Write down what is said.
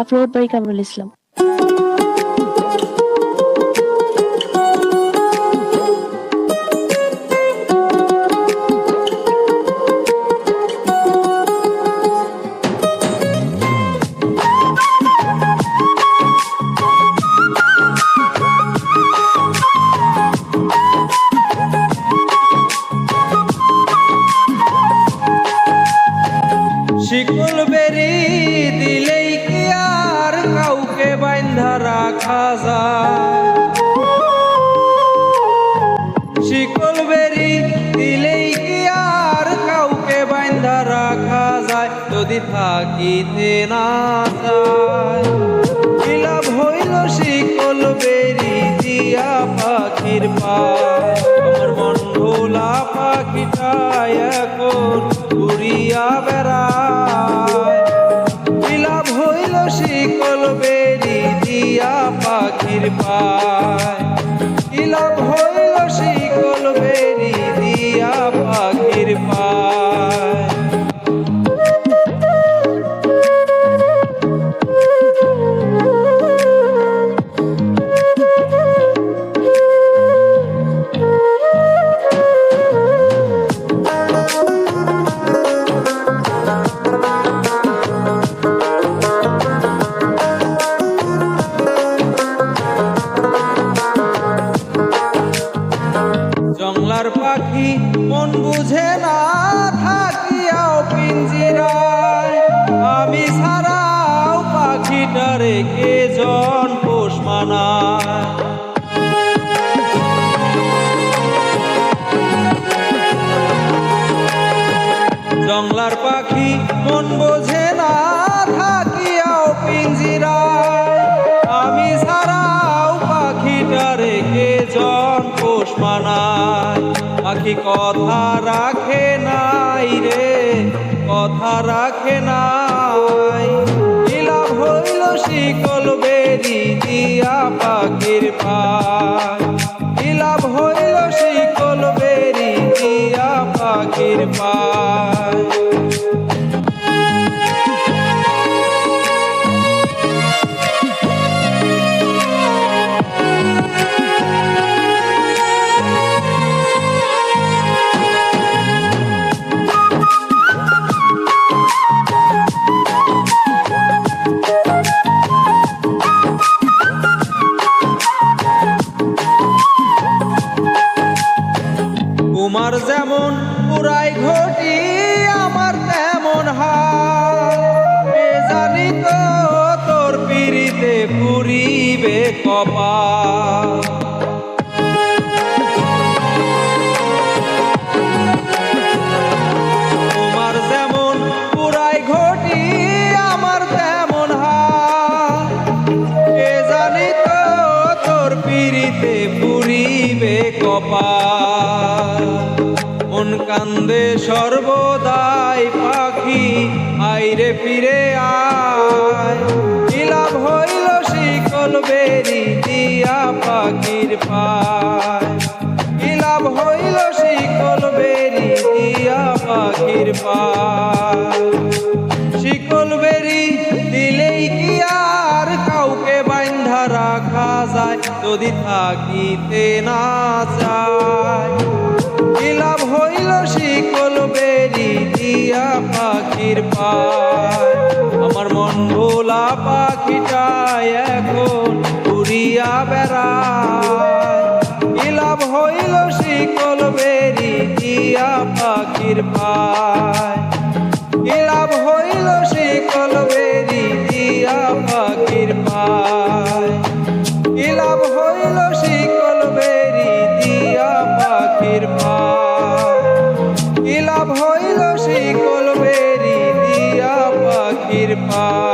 Upload by Kamrul Islam. শিকল বেরি দিলেই কি আর কাউকে বাইন্ধা রাখা যায়? শিকল বেরি দিলেই কি আর কাউকে বাইন্ধা রাখা যায়? যদি থাকিতে না যায় কি লাভ হইল শিকল বেরি দিয়া পাখির পায়? আমার মন ভোলা পাখিটা এখন উড়িয়া বেড়ায়। কি লাভ হইল শিকল বেরি দিয়া পাখির পায়? কি লাভ হইল শিকল বেরি দিয়া পাখির পায়? জংলার পাখি মন বুঝে না থাকিয়াও পিঞ্জিরায়, আমি ছাড়াও পাখিটারে কে জন পোষ মানায়? জংলার পাখি মন বোঝে না থাকিয়াও পিঞ্জিরায়, আমি ছাড়াও পাখিটারে কে জন পোষ মানায়? পাখি কথা রাখে নাই রে, কথা রাখে নাই। কি লাভ হইল শিকল বেরি দিয়া পাখির পায়? কি লাভ হইল শিকল বেরি দিয়া পাখির পায়? তোমার যেমন পুরাই ঘটি আমার তেমন হাল, কে জানি তো তোর পিড়িতে পুরিবে কপাল। তোমার যেমন পুরাই ঘটি আমার তেমন হাল, কে জানি তো তোর পিড়িতে পুরিবে কপাল। মন কান্দে সর্বদাই পাখি আইরে ফিরে আয়। কি লাভ হইল শিকল বেরি দিয়া পাখির পায়? কি লাভ হইল শিকল বেরি দিয়া পাখির পায়? শিকল বেরি দিলেই কি আর কাউকে বাইন্ধা রাখা যায়? যদি থাকিতে না চায় কি লাভ হইল শিকল বেরি দিয়া পাখির পায়? আমার মন ভোলা পাখিটা এখন উড়িয়া বেড়ায়। কি লাভ হইল শিকল বেরি দিয়া পাখির পায়? কি লাভ হইল শিকল বেরি দিয়া পাখির পায়? কি লাভ হইল শিকল বেরি দিয়া পাখির পায়? কি লাভ হইল শিকল বেরি দিয়া পাখির পায়?